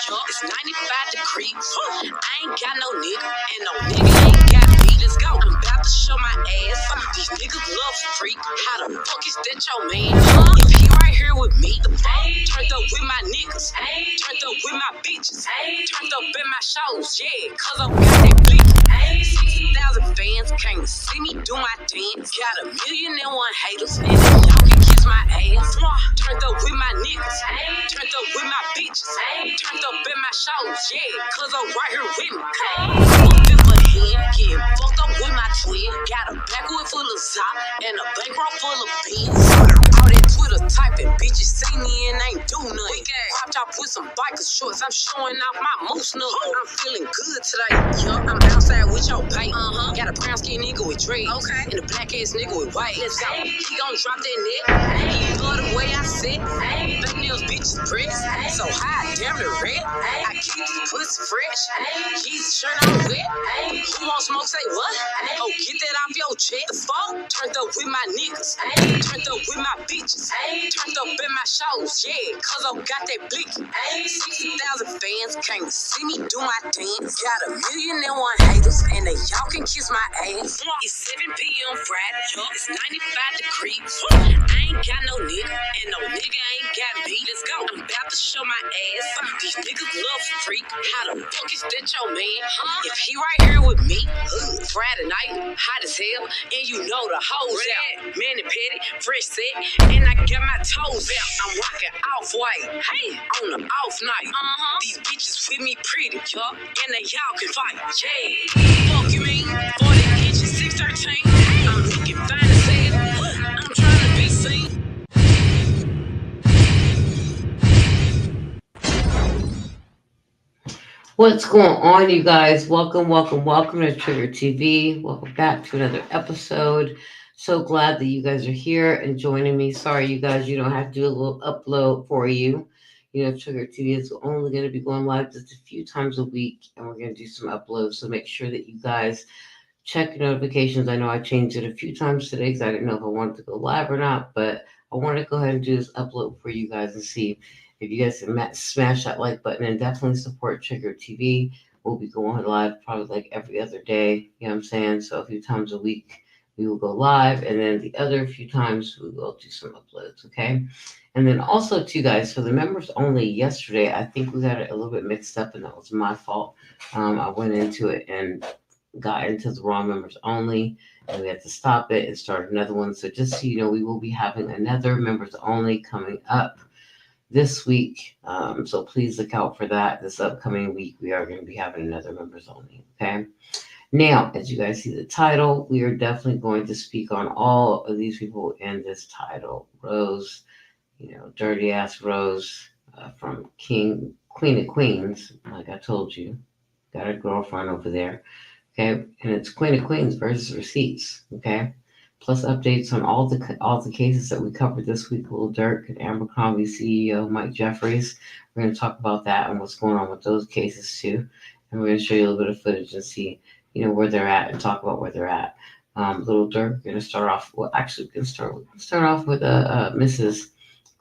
Yup, it's 95 degrees. I ain't got no nigga, and no nigga ain't got me. Let's go. I'm about to show my ass. These niggas love freak. How the fuck is that your man? If he right here with me, the fuck? Turned up with my niggas. Turned up with my bitches. Turned up in my shows, yeah. Cause I'm got that blick. 60,000 fans came to see me do my dance. Got 1,000,001 haters, and y'all can kiss my ass. Turned up with my niggas. Turned up with my bitches. Turned up in my shows, yeah. Cause I'm right here with me. I'm a fifth of hand, getting fucked up with my twin. Got a backwood full of sock and a bankroll full of beans. All that Twitter typing, bitches see me and ain't do nothing. Cropped out with some biker shorts, I'm showing off my moose nut. I'm feeling good today, yup. I'm outside with your bait. Got a brown skin nigga with dreads, and a black ass nigga with white. Let's go. He gon' drop that neck. He love the way I sit. Fake nails, bitches press. So high, damn the red. I keep this pussy fresh. Jesus shirt I'm wet. Who won't smoke? Say what? Oh, get that off your chest. The fuck? Turned up with my niggas. Turned up with my bitches. Turned up in my shows, yeah. Cause I got that blicky. 60,000 fans came to see me do my dance. Got 1,000,001 haters, and they y'all can kiss my ass. It's 7 p.m. Friday, it's 95 degrees. I ain't got no nigga, and no nigga ain't got me. Let's go. I'm about to show my ass. These niggas love freak. How the fuck is that your man? If he right here with me, Friday night, hot as hell, and you know the hoes out. Manny Petty, fresh set, and I got my toes out. I'm rocking off-white, hey, on the off night. These bitches with me pretty, yup, and they y'all can fight, yeah. Fuck you mean? 40 inches, 613. I'm looking fine as hell. I'm trying to be seen. What's going on, you guys? Welcome to Trigger TV. Welcome back to another episode. So glad that you guys are here and joining me. Sorry, you guys, you don't have to do a little upload for you. You know, Trigger TV is only going to be going live just a few times a week, and we're going to do some uploads. So make sure that you guys check your notifications. I know I changed it a few times today because I didn't know if I wanted to go live or not, but I want to go ahead and do this upload for you guys and see if you guys can smash that like button and definitely support Trigger TV. We'll be going live probably like every other day. You know what I'm saying? So a few times a week we will go live, and then the other few times we will do some uploads, okay? And then also, too, guys, for the members only yesterday, I think we got it a little bit mixed up, and that was my fault. I went into it and got into the wrong members only, and we had to stop it and start another one. So just so you know, we will be having another members only coming up this week. So please look out for that. This upcoming week, we are going to be having another members only, okay? Now, as you guys see the title, we are definitely going to speak on all of these people in this title. Rose, you know, dirty ass Rose from Queen of Queens, like I told you, got a girlfriend over there. Okay, and it's Queen of Queens versus Receipts. Okay, plus updates on all the cases that we covered this week. Lil Durk and Ambercrombie CEO Mike Jefferies. We're going to talk about that and what's going on with those cases too, and we're going to show you a little bit of footage and see, you know, where they're at and talk about where they're at. Lil Durk. We're going to start off. Well, actually, we can start off with Mrs.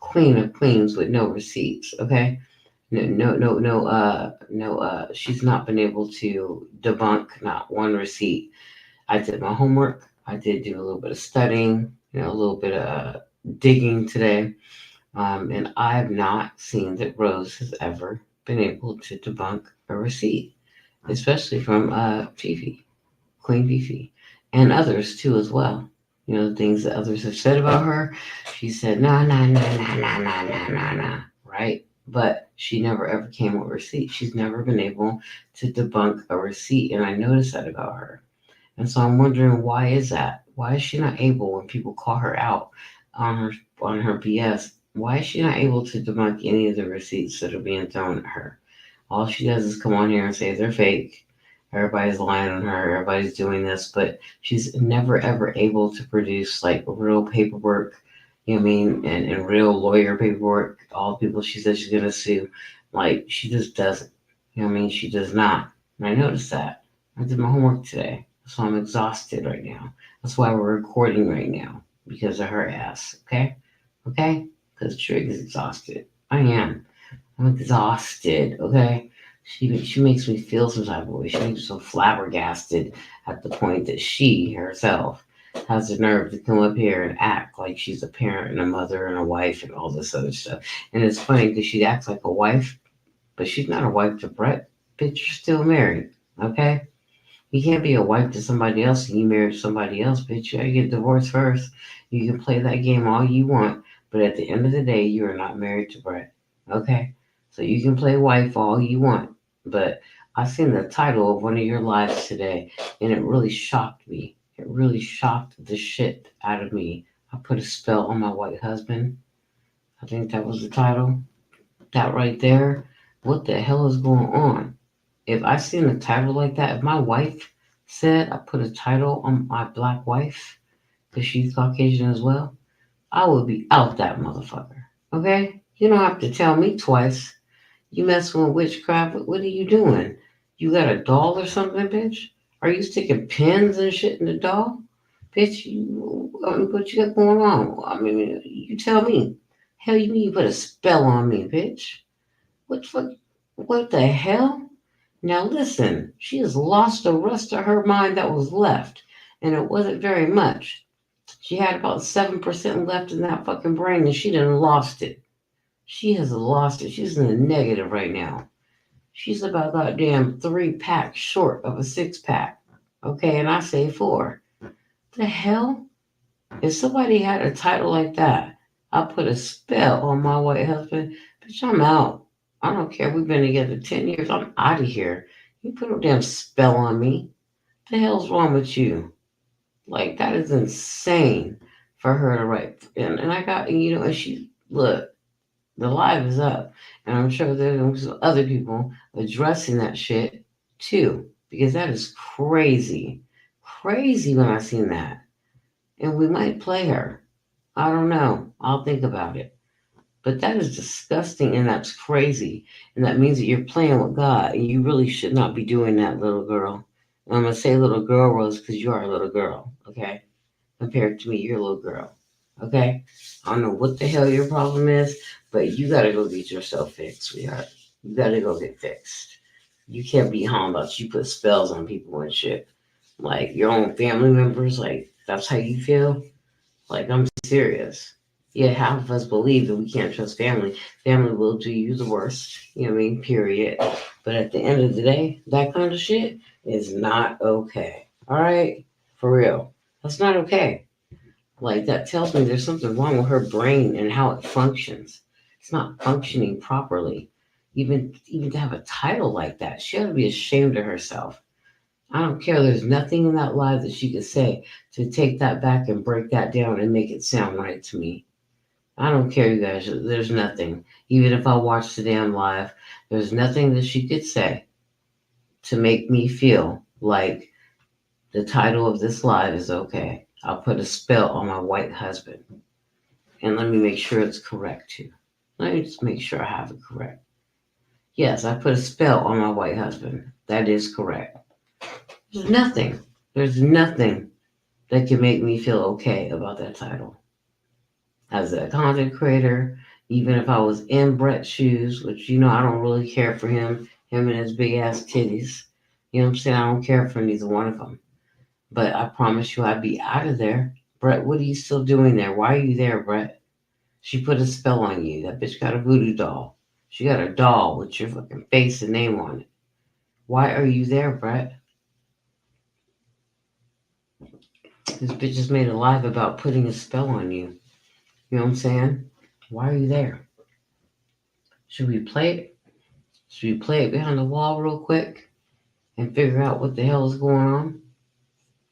Queen of Queens with no receipts. Okay. No, she's not been able to debunk not one receipt. I did my homework. I did do a little bit of studying, you know, a little bit of digging today. And I have not seen that Rose has ever been able to debunk a receipt, especially from Fifi, Queen Fifi, and others too as well. You know, the things that others have said about her. She said, nah, right? But she never ever came with a receipt. She's never been able to debunk a receipt, and I noticed that about her. And so I'm wondering, why is that? Why is she not able, when people call her out on her BS, why is she not able to debunk any of the receipts that are being thrown at her? All she does is come on here and say they're fake. Everybody's lying on her. Everybody's doing this, but she's never ever able to produce like real paperwork. You know what I mean? And real lawyer paperwork. All the people she says she's gonna sue, like she just doesn't. You know what I mean? She does not. And I noticed that. I did my homework today, so I'm exhausted right now. That's why we're recording right now, because of her ass. Okay? Because Trig is exhausted. I am. I'm exhausted, okay? She makes me feel some type of way. She makes me so flabbergasted at the point that she herself has the nerve to come up here and act like she's a parent and a mother and a wife and all this other stuff. And it's funny because she acts like a wife, but she's not a wife to Brett. Bitch, you're still married, okay? You can't be a wife to somebody else and you marry somebody else, bitch. You gotta get divorced first. You can play that game all you want, but at the end of the day, you are not married to Brett. Okay? So you can play wife all you want. But I seen the title of one of your lives today and it really shocked me. It really shocked the shit out of me. I put a spell on my white husband. I think that was the title. That right there. What the hell is going on? If I seen a title like that, if my wife said I put a title on my black wife, because she's Caucasian as well, I would be out that motherfucker. Okay? You don't have to tell me twice. You messing with witchcraft, what are you doing? You got a doll or something, bitch? Are you sticking pins and shit in the doll? Bitch, what you got going on? I mean, you tell me. Hell, you mean you put a spell on me, bitch? What the hell? Now listen, she has lost the rest of her mind that was left, and it wasn't very much. She had about 7% left in that fucking brain, and she done lost it. She has lost it. She's in the negative right now. She's about goddamn 3 packs short of a 6 pack. Okay, and I say 4. The hell? If somebody had a title like that, I put a spell on my white husband. Bitch, I'm out. I don't care. We've been together 10 years. I'm out of here. You put a damn spell on me. The hell's wrong with you? Like, that is insane for her to write. And I got, and she, look, the live is up. And I'm sure there's other people addressing that shit too. Because that is crazy. Crazy when I seen that. And we might play her. I don't know. I'll think about it. But that is disgusting and that's crazy. And that means that you're playing with God. And you really should not be doing that, little girl. And I'm going to say little girl, Rose, because you are a little girl, okay? Compared to me, you're a little girl, okay? I don't know what the hell your problem is, but you got to go get yourself fixed, sweetheart. You got to go get fixed. You can't be home about you put spells on people and shit. Like your own family members, like that's how you feel? Like, I'm serious. Yeah, half of us believe that we can't trust family. Family will do you the worst. You know what I mean? Period. But at the end of the day, that kind of shit is not okay. All right? For real. That's not okay. Like, that tells me there's something wrong with her brain and how it functions. It's not functioning properly. Even to have a title like that, she ought to be ashamed of herself. I don't care. There's nothing in that live that she could say to take that back and break that down and make it sound right to me. I don't care, you guys. There's nothing. Even if I watch the damn live, there's nothing that she could say to make me feel like the title of this live is okay. I'll put a spell on my white husband. And let me make sure it's correct too. Let me just make sure I have it correct. Yes, I put a spell on my white husband. That is correct. There's nothing. There's nothing that can make me feel okay about that title. As a content creator, even if I was in Brett's shoes, which I don't really care for him and his big ass titties. You know what I'm saying? I don't care for neither one of them. But I promise you I'd be out of there. Brett, what are you still doing there? Why are you there, Brett? She put a spell on you. That bitch got a voodoo doll. She got a doll with your fucking face and name on it. Why are you there, Brett? This bitch just made a live about putting a spell on you. You know what I'm saying? Why are you there? Should we play it? Should we play it behind the wall real quick and figure out what the hell is going on?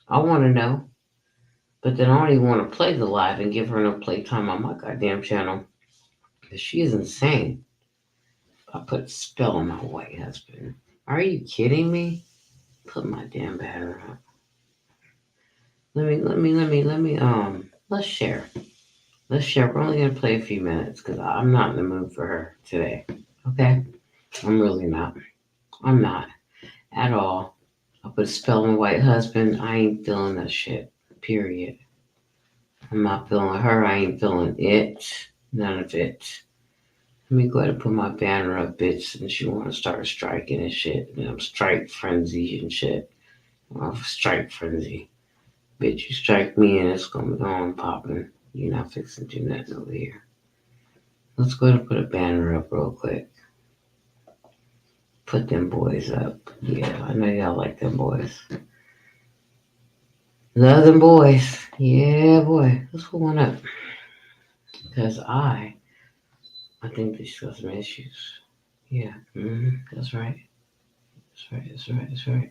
I want to know. But then I don't even want to play the live and give her no playtime on my goddamn channel. Because she is insane. I put a spell on my white husband. Are you kidding me? Put my damn battery out. Let's share. Let's share. We're only going to play a few minutes because I'm not in the mood for her today. Okay? I'm really not. I'm not. At all. I put a spell on my white husband. I ain't feeling that shit. Period. I'm not feeling her. I ain't feeling it. None of it. Let me go ahead and put my banner up, bitch, since you want to start striking and shit. And I'm strike frenzy and shit. I'm strike frenzy. Bitch, you strike me and it's gonna be on popping. You're not fixing to do nothing over here. Let's go ahead and put a banner up real quick. Put them boys up. Yeah, I know y'all like them boys. Love them boys. Yeah, boy. Let's put one up. Because I think she's got some issues. Yeah, that's right. That's right.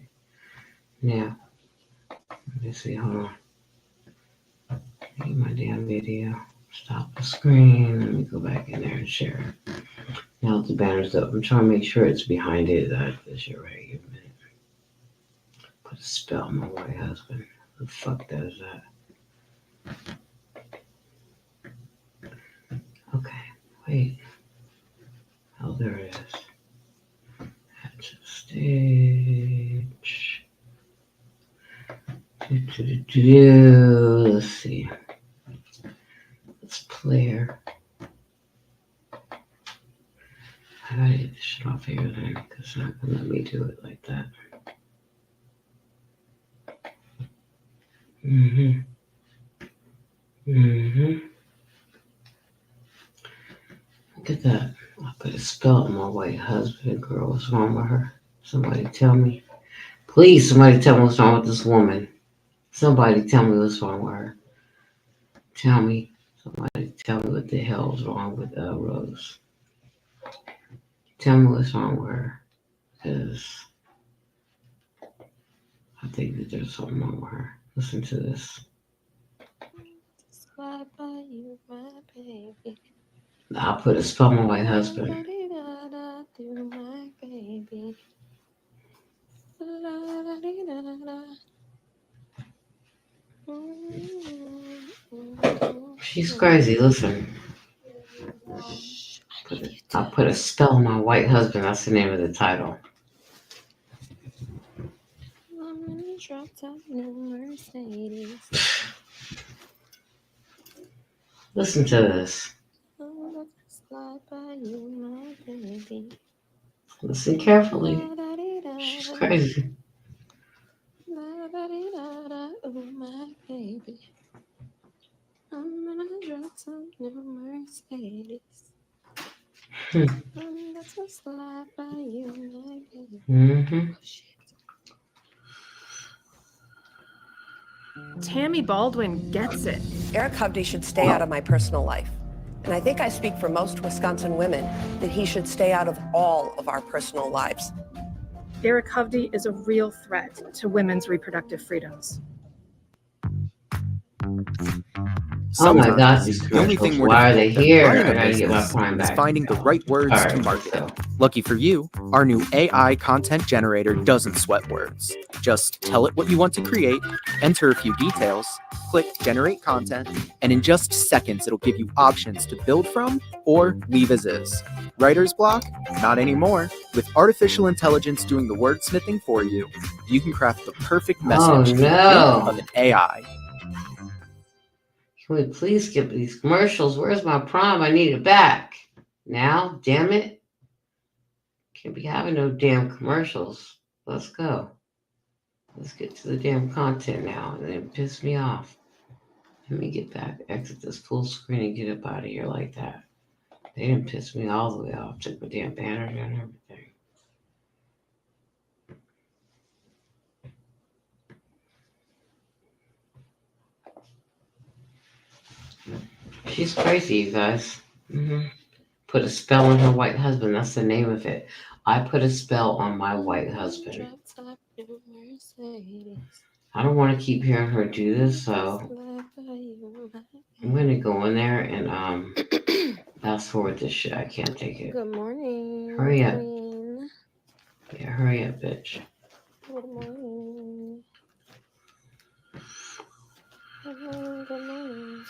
Now, let me see, hold on. Need my damn video. Stop the screen. Let me go back in there and share it. Now the banner's up. I'm trying to make sure it's behind it. That shit right. Give me a minute. Put a spell on my white husband. Who the fuck does that? Okay, wait. Oh, there it is. Add to stage. Let's see. Let's player. I gotta get this shit off here then, because it's not gonna let me do it like that. Look at that. I put a spell on my white husband. Girl, what's wrong with her? Somebody tell me. Please, somebody tell me what's wrong with this woman. Somebody tell me what's wrong with her. Tell me. Somebody tell me what the hell's wrong with Rose. Tell me what's wrong with her. Because I think that there's something wrong with her. Listen to this. I'll put a spell on my white husband. She's crazy. Listen. I'll put a spell on my white husband. That's the name of the title. Listen to this. Listen carefully. She's crazy. I'm gonna drop some new Mercedes. That's a slide by you, my Tammy Baldwin gets it. Eric Hovde should stay out of my personal life. And I think I speak for most Wisconsin women that he should stay out of all of our personal lives. Eric Hovde is a real threat to women's reproductive freedoms. Oh my God, these the only thing more why are they difficult here? than running I a gotta get my business Prime is back. finding the right words to market it. Lucky for you, our new AI content generator doesn't sweat words. Just tell it what you want to create, enter a few details, click generate content, and in just seconds it'll give you options to build from or leave as is. Writer's block? Not anymore. With artificial intelligence doing the wordsmithing for you, you can craft the perfect message Oh no! of an AI. Can we please skip these commercials? Where's my Prime? I need it back. Now, damn it. Can't be having no damn commercials. Let's go. Let's get to the damn content now. And it pissed me off. Let me get back, exit this full screen and get up out of here like that. They didn't piss me all the way off. Took my damn banner down and everything. She's crazy, you guys. Put a spell on her white husband. That's the name of it. I put a spell on my white husband. I don't want to keep hearing her do this, so I'm going to go in there and fast forward this shit. I can't take it. Good morning. Hurry up. Queen. Yeah, hurry up, bitch. Good morning. Good morning. Good morning.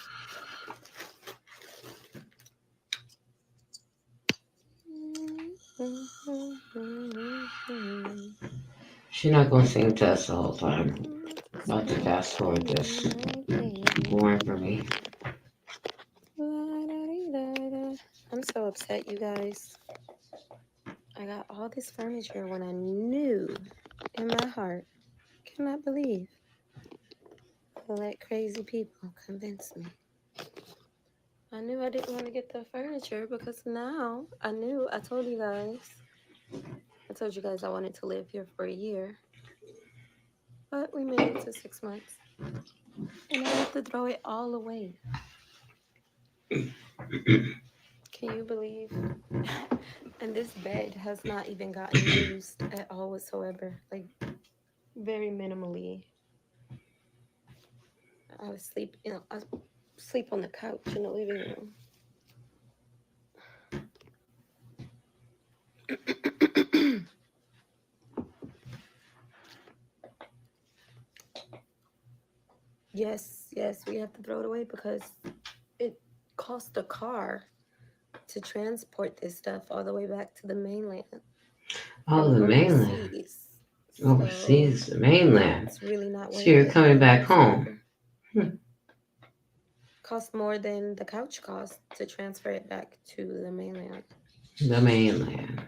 She's not going to sing to us the whole time. About to fast forward this. Boring for me. I'm so upset, you guys. I got all this furniture when I knew in my heart, cannot believe I let crazy people convince me. I knew I didn't want to get the furniture because now I knew. I told you guys I wanted to live here for a year. But we made it to 6 months. And I have to throw it all away. Can you believe? And this bed has not even gotten used at all whatsoever. Like, very minimally. I sleep on the couch in the living room. Yes, we have to throw it away because it cost a car to transport this stuff all the way back to the mainland. Oh, the mainland. Overseas, the mainland. It's really not worth So you're it coming back home. Cost more than the couch cost to transfer it back to the mainland. The mainland.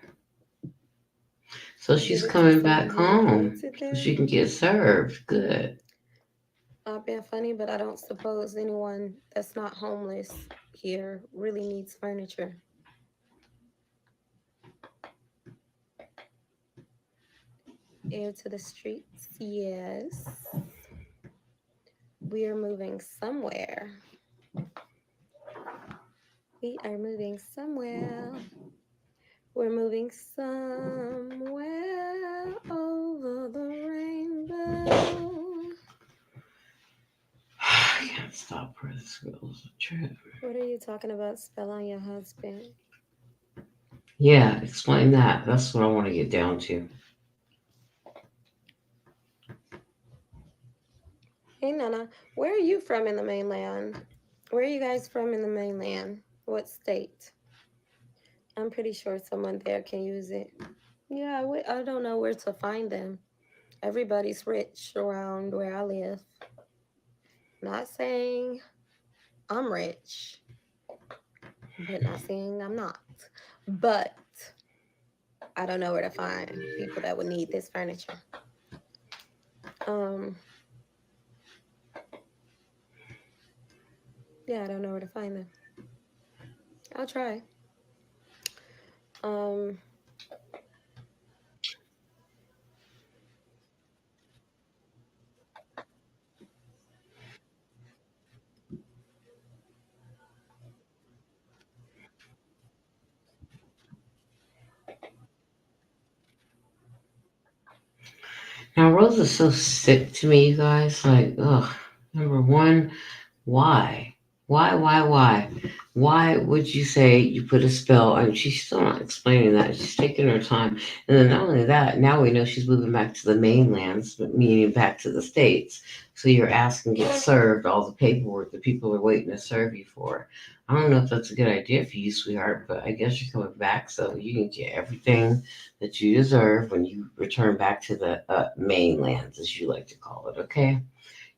So she's coming back home so she can get served. Good. Not being funny, but I don't suppose anyone that's not homeless here really needs furniture. Air to the streets, yes. We are moving somewhere. We are moving somewhere. We're moving somewhere over the rainbow. I can't stop her. This girl's a trip. What are you talking about? Spell on your husband. Yeah, explain that. That's what I want to get down to. Hey, Nana, where are you from in the mainland? Where are you guys from in the mainland? What state? I'm pretty sure someone there can use it. Yeah, I don't know where to find them. Everybody's rich around where I live. Not saying I'm rich, but not saying I'm not. But I don't know where to find people that would need this furniture. Yeah, I don't know where to find them. I'll try. Now, Rose is so sick to me, you guys. Like, ugh. Number one, why? Why would you say you put a spell? I mean, she's still not explaining that. She's taking her time. And then not only that, now we know she's moving back to the mainlands, meaning back to the States. So you're asking to get served all the paperwork that people are waiting to serve you for. I don't know if that's a good idea for you, sweetheart, but I guess you're coming back so you can get everything that you deserve when you return back to the mainlands, as you like to call it, okay?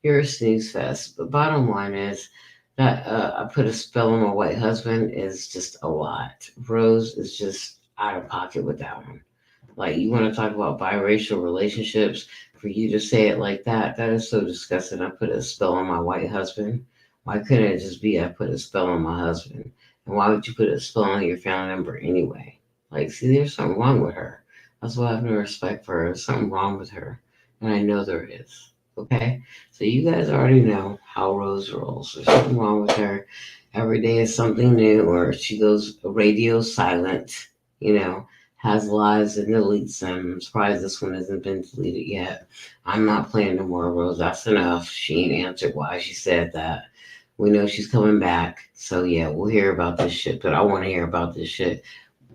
You're a snooze fest. But bottom line is that I put a spell on my white husband is just a lot. Rose is just out of pocket with that one. Like, you want to talk about biracial relationships, for you to say it like that is so disgusting. I put a spell on my white husband. Why couldn't it just be I put a spell on my husband? And why would you put a spell on your family member anyway? Like, see, there's something wrong with her. That's why I have no respect for her. There's something wrong with her. And I know there is. Okay? So you guys already know how Rose rolls. There's something wrong with her. Every day is something new, or she goes radio silent, has lies and deletes them. I'm surprised this one hasn't been deleted yet. I'm not playing no more, Rose. That's enough. She ain't answered why she said that. We know she's coming back. So yeah, we'll hear about this shit, but I want to hear about this shit.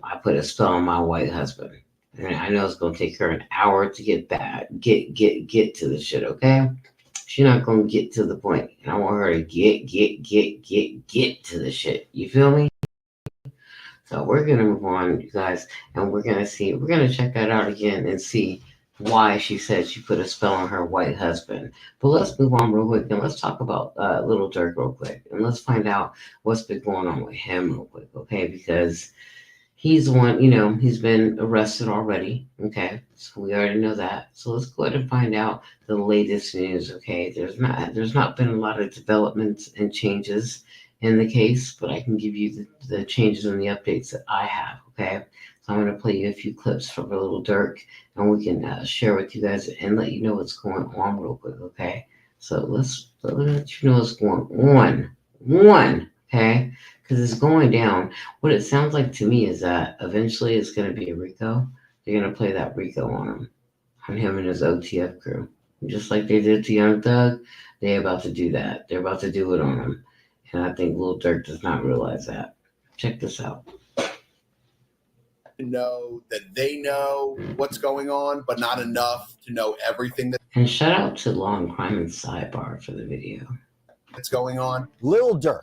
I put a spell on my white husband. And I know it's gonna take her an hour to get back, get to the shit, okay? She's not gonna get to the point. And I want her to get to the shit. You feel me? So we're gonna move on, you guys, and we're gonna check that out again and see why she said she put a spell on her white husband. But let's move on real quick and let's talk about Lil Durk real quick. And let's find out what's been going on with him real quick, okay? Because He's the one, you know, he's been arrested already. Okay, so we already know that. So let's go ahead and find out the latest news. Okay, there's not been a lot of developments and changes in the case, but I can give you the changes and the updates that I have. Okay, so I'm going to play you a few clips from Lil Durk, and we can share with you guys and let you know what's going on real quick. Okay, so let me let you know what's going on. Okay, because it's going down. What it sounds like to me is that eventually it's going to be a RICO. They're going to play that RICO on him and his OTF crew. Just like they did to Young Thug, they're about to do that. They're about to do it on him. And I think Lil Durk does not realize that. Check this out. Know that they know what's going on, but not enough to know everything And shout out to Law and Crime and Sidebar for the video. that's going on. Lil Durk,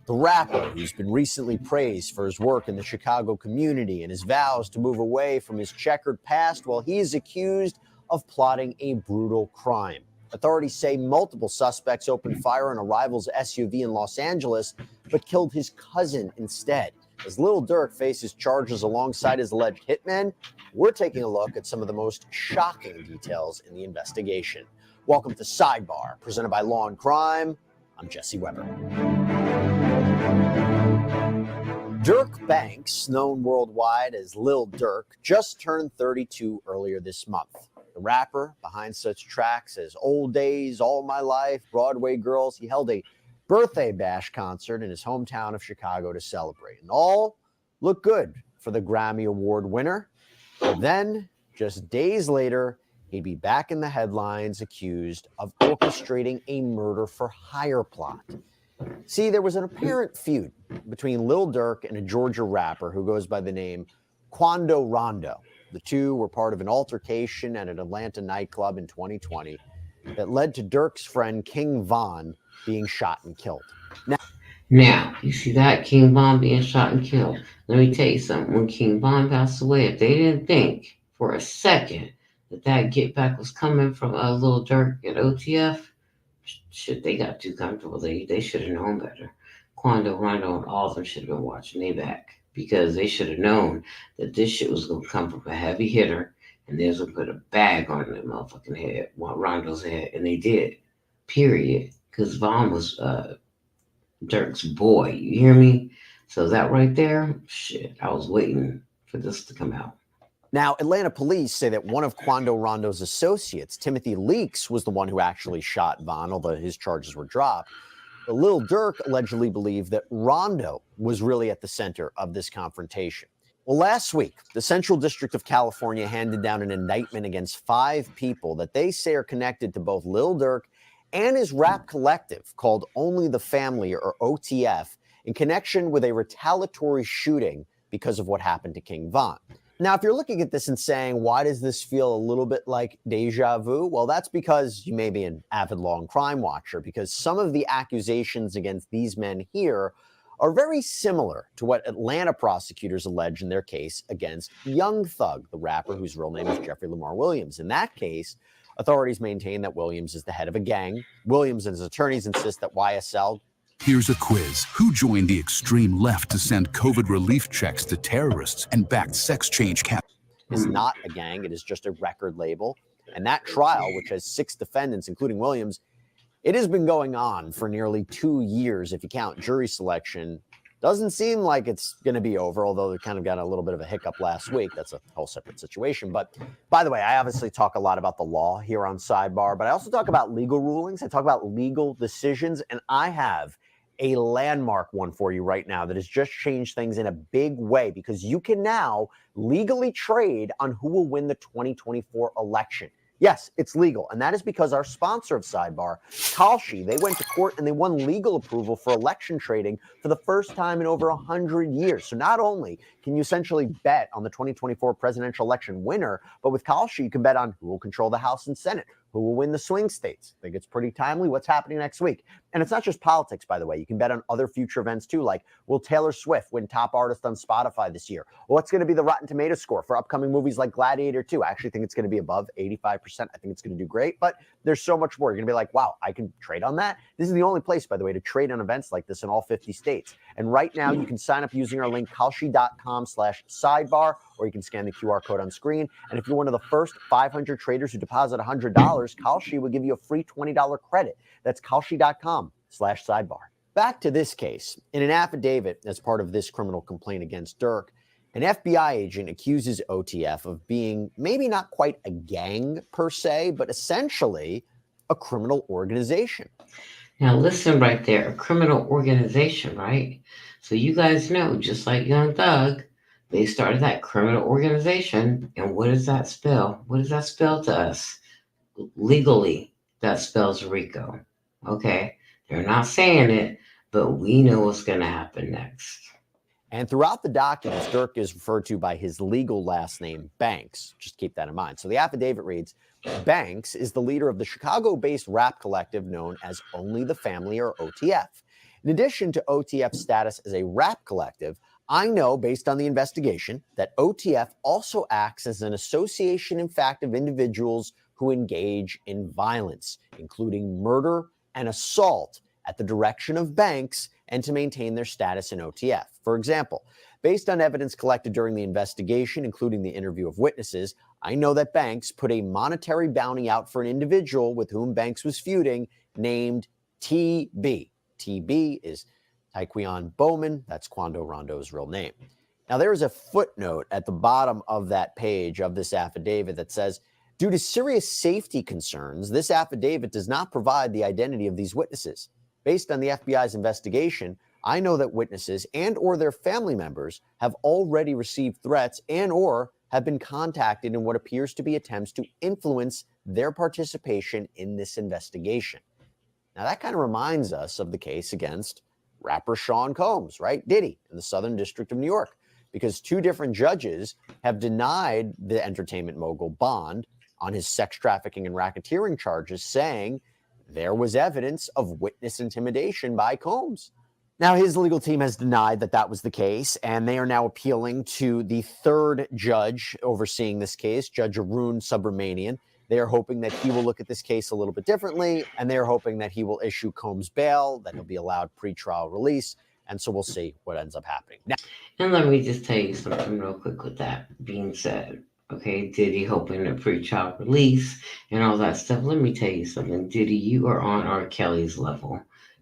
the rapper who's been recently praised for his work in the Chicago community and his vows to move away from his checkered past, while he is accused of plotting a brutal crime. Authorities say multiple suspects opened fire on a rival's SUV in Los Angeles, but killed his cousin instead. As Lil Durk faces charges alongside his alleged hitmen, we're taking a look at some of the most shocking details in the investigation. Welcome to Sidebar, presented by Law and Crime. I'm Jesse Weber. Durk Banks, known worldwide as Lil Durk, just turned 32 earlier this month. The rapper behind such tracks as Old Days, All My Life, Broadway Girls, he held a birthday bash concert in his hometown of Chicago to celebrate. And all looked good for the Grammy Award winner. But then, just days later, he'd be back in the headlines accused of orchestrating a murder-for-hire plot. See, there was an apparent feud between Lil Durk and a Georgia rapper who goes by the name Quando Rondo. The two were part of an altercation at an Atlanta nightclub in 2020 that led to Durk's friend King Von being shot and killed. Now, you see that? King Von being shot and killed. Let me tell you something. When King Von passed away, if they didn't think for a second that get back was coming from Lil Durk and OTF, shit, they got too comfortable. They should have known better. Quando, Rondo, and all of them should have been watching their back, because they should have known that this shit was going to come from a heavy hitter, and they was going to put a bag on that motherfucking head, Rondo's head, and they did, period, because Von was Durk's boy, you hear me? So that right there, shit, I was waiting for this to come out. Now, Atlanta police say that one of Quando Rondo's associates, Timothy Leaks, was the one who actually shot Von, although his charges were dropped. But Lil Durk allegedly believed that Rondo was really at the center of this confrontation. Well, last week, the Central District of California handed down an indictment against 5 people that they say are connected to both Lil Durk and his rap collective called Only the Family, or OTF, in connection with a retaliatory shooting because of what happened to King Von. Now, if you're looking at this and saying, why does this feel a little bit like deja vu? Well, that's because you may be an avid law and crime watcher, because some of the accusations against these men here are very similar to what Atlanta prosecutors allege in their case against Young Thug, the rapper whose real name is Jeffrey Lamar Williams. In that case, authorities maintain that Williams is the head of a gang. Williams and his attorneys insist that YSL... Here's a quiz. Who joined the extreme left to send COVID relief checks to terrorists and backed sex change cap? Is not a gang. It is just a record label. And that trial, which has 6 defendants, including Williams, it has been going on for nearly 2 years. If you count jury selection, doesn't seem like it's going to be over, although they kind of got a little bit of a hiccup last week. That's a whole separate situation. But by the way, I obviously talk a lot about the law here on Sidebar, but I also talk about legal rulings. I talk about legal decisions, and I have a landmark one for you right now that has just changed things in a big way, because you can now legally trade on who will win the 2024 election. Yes, it's legal. And that is because our sponsor of Sidebar, Kalshi, they went to court and they won legal approval for election trading for the first time in over 100 years. So not only can you essentially bet on the 2024 presidential election winner, but with Kalshi, you can bet on who will control the House and Senate, who will win the swing states. I think it's pretty timely what's happening next week. And it's not just politics, by the way. You can bet on other future events too, like will Taylor Swift win top artist on Spotify this year? What's going to be the Rotten Tomatoes score for upcoming movies like Gladiator 2? I actually think it's going to be above 85%. I think it's going to do great, but there's so much more. You're going to be like, wow, I can trade on that? This is the only place, by the way, to trade on events like this in all 50 states. And right now you can sign up using our link, kalshi.com. kalshi.com/sidebar, or you can scan the QR code on screen. And if you're one of the first 500 traders who deposit $100, Kalshi will give you a free $20 credit. That's kalshi.com/sidebar. Back to this case. In an affidavit as part of this criminal complaint against Durk, an FBI agent accuses OTF of being maybe not quite a gang per se, but essentially a criminal organization. Now listen right there, a criminal organization, right? So you guys know, just like Young Thug, they started that criminal organization. And what does that spell? What does that spell to us? Legally, that spells RICO. Okay? They're not saying it, but we know what's going to happen next. And throughout the documents, Durk is referred to by his legal last name, Banks. Just keep that in mind. So the affidavit reads, Banks is the leader of the Chicago-based rap collective known as Only the Family, or OTF. In addition to OTF's status as a rap collective, I know, based on the investigation, that OTF also acts as an association, in fact, of individuals who engage in violence, including murder and assault, at the direction of Banks and to maintain their status in OTF. For example, based on evidence collected during the investigation, including the interview of witnesses, I know that Banks put a monetary bounty out for an individual with whom Banks was feuding named TB. TB is Taekwon Bowman. That's Quando Rondo's real name. Now, there is a footnote at the bottom of that page of this affidavit that says, due to serious safety concerns, this affidavit does not provide the identity of these witnesses. Based on the FBI's investigation, I know that witnesses and or their family members have already received threats and or have been contacted in what appears to be attempts to influence their participation in this investigation. Now, that kind of reminds us of the case against rapper Sean Combs, right? Diddy, in the Southern District of New York, because two different judges have denied the entertainment mogul bond on his sex trafficking and racketeering charges, saying there was evidence of witness intimidation by Combs. Now, his legal team has denied that that was the case, and they are now appealing to the third judge overseeing this case, Judge Arun Subramanian. They are hoping that he will look at this case a little bit differently, and they are hoping that he will issue Combs bail, that he'll be allowed pretrial release, and so we'll see what ends up happening. Now, and let me just tell you something real quick with that being said. Okay, Diddy hoping a pre-trial release and all that stuff. Let me tell you something, Diddy, you are on R. Kelly's level.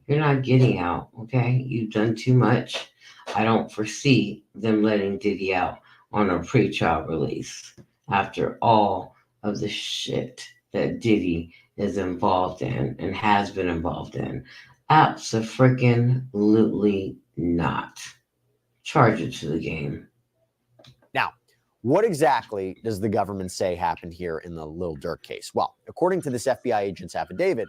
You're not getting out, okay? You've done too much. I don't foresee them letting Diddy out on a pre-trial release after all of the shit that Diddy is involved in and has been involved in. Abso-freaking-lutely not. Charge it to the game. Now, what exactly does the government say happened here in the Lil Durk case? Well, according to this FBI agent's affidavit,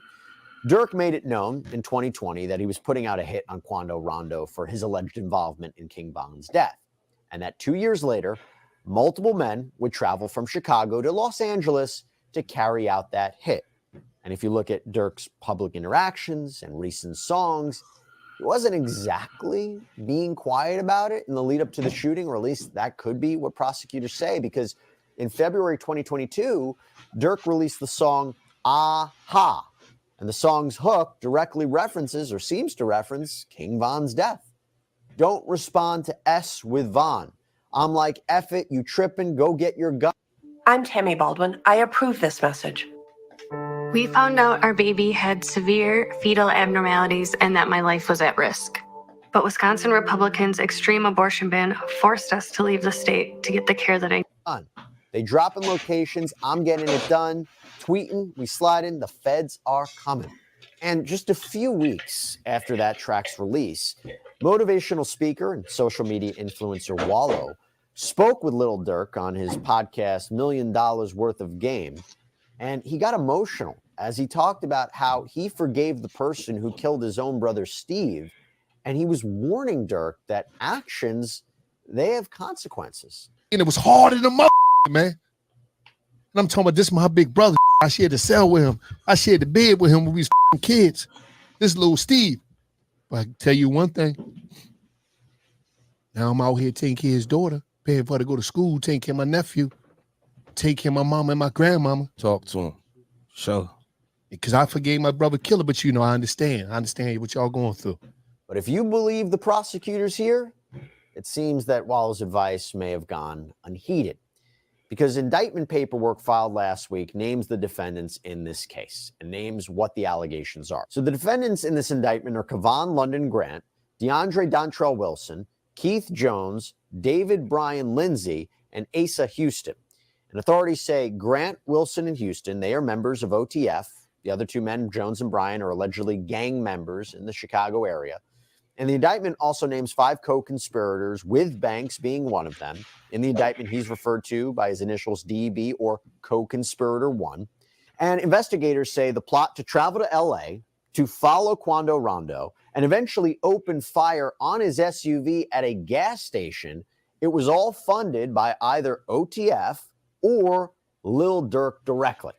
Durk made it known in 2020 that he was putting out a hit on Quando Rondo for his alleged involvement in King Von's death, and that 2 years later, multiple men would travel from Chicago to Los Angeles to carry out that hit. And if you look at Durk's public interactions and recent songs, he wasn't exactly being quiet about it in the lead up to the shooting, or at least that could be what prosecutors say, because in February 2022, Durk released the song Aha, and the song's hook directly references, or seems to reference, King Von's death. Don't respond to S with Von. I'm like, F it, you tripping, go get your gun. I'm Tammy Baldwin. I approve this message. We found out our baby had severe fetal abnormalities and that my life was at risk. But Wisconsin Republicans' extreme abortion ban forced us to leave the state to get the care that I need. They drop in locations, I'm getting it done. Tweeting, we sliding, the feds are coming. And just a few weeks after that track's release, motivational speaker and social media influencer Wallow spoke with Lil Durk on his podcast, $1 Million Worth of Game, and he got emotional as he talked about how he forgave the person who killed his own brother Steve, and he was warning Durk that actions, they have consequences. And it was hard in the man. And I'm talking about this my big brother. I shared the cell with him. I shared the bed with him when we was kids. This little Steve. But I can tell you one thing. Now I'm out here taking care of his daughter, paying for her to go to school, taking care of my nephew, taking care of my mama and my grandmama. Talk to him. Sure. Because I forgave my brother killer, but you know, I understand. I understand what y'all going through. But if you believe the prosecutors here, it seems that Wallow's advice may have gone unheeded, because indictment paperwork filed last week names the defendants in this case and names what the allegations are. So the defendants in this indictment are Kevon London Grant, DeAndre Dontrell Wilson, Keith Jones, David Brian Lindsay, and Asa Houston. And authorities say Grant, Wilson, and Houston, they are members of OTF. The other two men, Jones and Bryan, are allegedly gang members in the Chicago area. And the indictment also names 5 co-conspirators, with Banks being one of them. In the indictment, he's referred to by his initials DB, or co-conspirator 1. And investigators say the plot to travel to L.A., to follow Quando Rondo, and eventually open fire on his SUV at a gas station, it was all funded by either OTF or Lil Durk directly.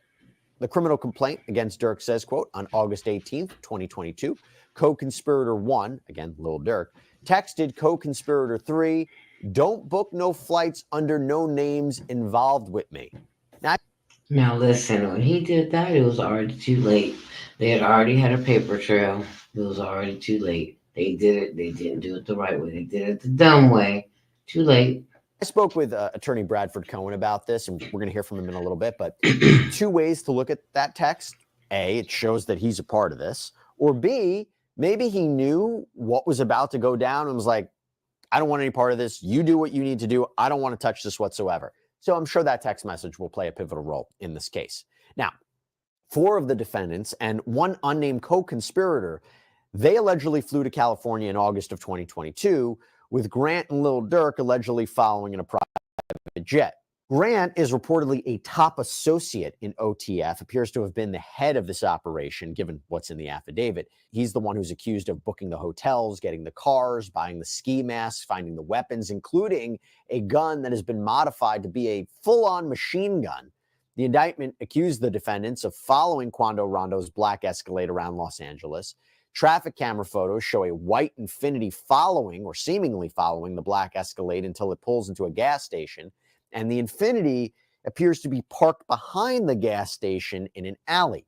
The criminal complaint against Durk says, quote, on August 18th, 2022, co-conspirator 1, again, Lil Durk, texted co-conspirator 3, don't book no flights under no names involved with me. Now listen, when he did that, it was already too late. They had already had a paper trail. It was already too late. They did it. They didn't do it the right way. They did it the dumb way. Too late. I spoke with attorney Bradford Cohen about this, and we're going to hear from him in a little bit, but 2 ways to look at that text. A, it shows that he's a part of this. Or B, maybe he knew what was about to go down and was like, I don't want any part of this. You do what you need to do. I don't want to touch this whatsoever. So I'm sure that text message will play a pivotal role in this case. Now, 4 of the defendants and 1 unnamed co-conspirator, they allegedly flew to California in August of 2022, with Grant and Lil Durk allegedly following in a private jet. Grant is reportedly a top associate in OTF, appears to have been the head of this operation, given what's in the affidavit. He's the one who's accused of booking the hotels, getting the cars, buying the ski masks, finding the weapons, including a gun that has been modified to be a full-on machine gun. The indictment accused the defendants of following Quando Rondo's black Escalade around Los Angeles. Traffic camera photos show a white Infiniti following, or seemingly following, the black Escalade until it pulls into a gas station. And the Infiniti appears to be parked behind the gas station in an alley.